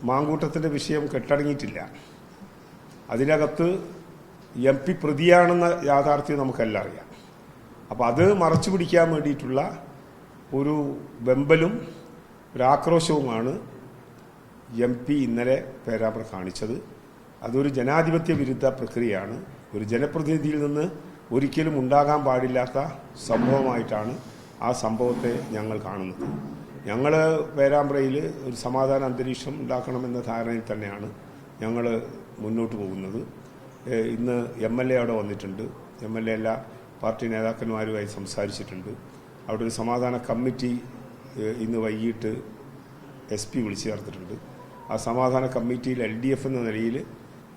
മാങ്കൂട്ടത്തിൻ്റെ വിഷയം കെട്ടടങ്ങിയിട്ടില്ല. അതിനകത്ത് MP പ്രതിയാണെന്ന യാഥാർത്ഥ്യം നമുക്കെല്ലാം അറിയാം. അപ്പോൾ അത് മറച്ചു പിടിക്കാൻ വേണ്ടിയിട്ടുള്ള ഒരു വെമ്പലും ഒരാക്രോശവുമാണ് MP ഇന്നലെ പേരാമ്പ്ര കാണിച്ചത്. അതൊരു ജനാധിപത്യ വിരുദ്ധ പ്രക്രിയയാണ്. ഒരു ജനപ്രതിനിധിയിൽ നിന്ന് ഒരിക്കലും ഉണ്ടാകാൻ പാടില്ലാത്ത സംഭവമായിട്ടാണ് ആ സംഭവത്തെ ഞങ്ങൾ കാണുന്നത്. ഞങ്ങൾ പേരാമ്പ്രയിൽ ഒരു സമാധാന അന്തരീക്ഷം ഉണ്ടാക്കണമെന്ന ധാരണയിൽ തന്നെയാണ് ഞങ്ങൾ മുന്നോട്ട് പോകുന്നത്. ഇന്ന് MLA അവിടെ വന്നിട്ടുണ്ട്. MLA എല്ലാ പാർട്ടി നേതാക്കന്മാരുമായി സംസാരിച്ചിട്ടുണ്ട്. അവിടെ ഒരു സമാധാന കമ്മിറ്റി ഇന്ന് വൈകിട്ട് SP വിളിച്ചു ചേർത്തിട്ടുണ്ട്. ആ സമാധാന കമ്മിറ്റിയിൽ LDF എന്ന നിലയിൽ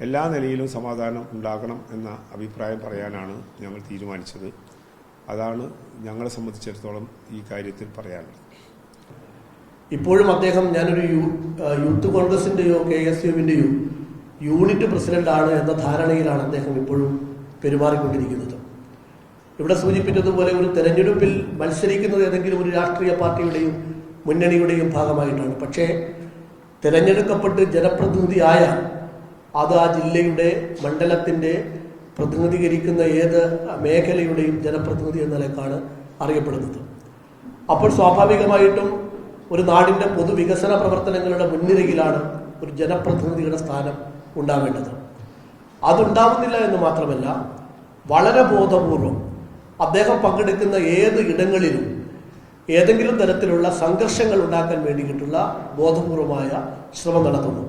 എല്ലാ നിലയിലും സമാധാനം ഉണ്ടാകണം എന്ന അഭിപ്രായം പറയാനാണ് ഞങ്ങൾ തീരുമാനിച്ചത്. അതാണ് ഞങ്ങളെ സംബന്ധിച്ചിടത്തോളം ഈ കാര്യത്തിൽ പറയാനുള്ളത്. ഇപ്പോഴും അദ്ദേഹം ഞാനൊരു യൂത്ത് കോൺഗ്രസിൻ്റെയോ KSUവിൻ്റെയോ യൂണിറ്റ് പ്രസിഡന്റാണ് എന്ന ധാരണയിലാണ് അദ്ദേഹം ഇപ്പോഴും പെരുമാറിക്കൊണ്ടിരിക്കുന്നത്. ഇവിടെ സൂചിപ്പിച്ചതുപോലെ ഒരു തെരഞ്ഞെടുപ്പിൽ മത്സരിക്കുന്നത് ഏതെങ്കിലും ഒരു രാഷ്ട്രീയ പാർട്ടിയുടെയും മുന്നണിയുടെയും ഭാഗമായിട്ടാണ്. പക്ഷേ തിരഞ്ഞെടുക്കപ്പെട്ട് ജനപ്രതിനിധിയായ അത് ആ ജില്ലയുടെ മണ്ഡലത്തിൻ്റെ പ്രതിനിധീകരിക്കുന്ന ഏത് മേഖലയുടെയും ജനപ്രതിനിധി എന്ന നിലക്കാണ് അറിയപ്പെടുന്നത്. അപ്പോൾ സ്വാഭാവികമായിട്ടും ഒരു നാടിൻ്റെ പൊതുവികസന പ്രവർത്തനങ്ങളുടെ മുൻനിരയിലാണ് ഒരു ജനപ്രതിനിധിയുടെ സ്ഥാനം ഉണ്ടാവേണ്ടത്. അതുണ്ടാവുന്നില്ല എന്ന് മാത്രമല്ല, വളരെ ബോധപൂർവം അദ്ദേഹം പങ്കെടുക്കുന്ന ഏത് ഇടങ്ങളിലും ഏതെങ്കിലും തരത്തിലുള്ള സംഘർഷങ്ങൾ ഉണ്ടാക്കാൻ വേണ്ടിയിട്ടുള്ള ബോധപൂർവമായ ശ്രമം നടത്തുന്നു.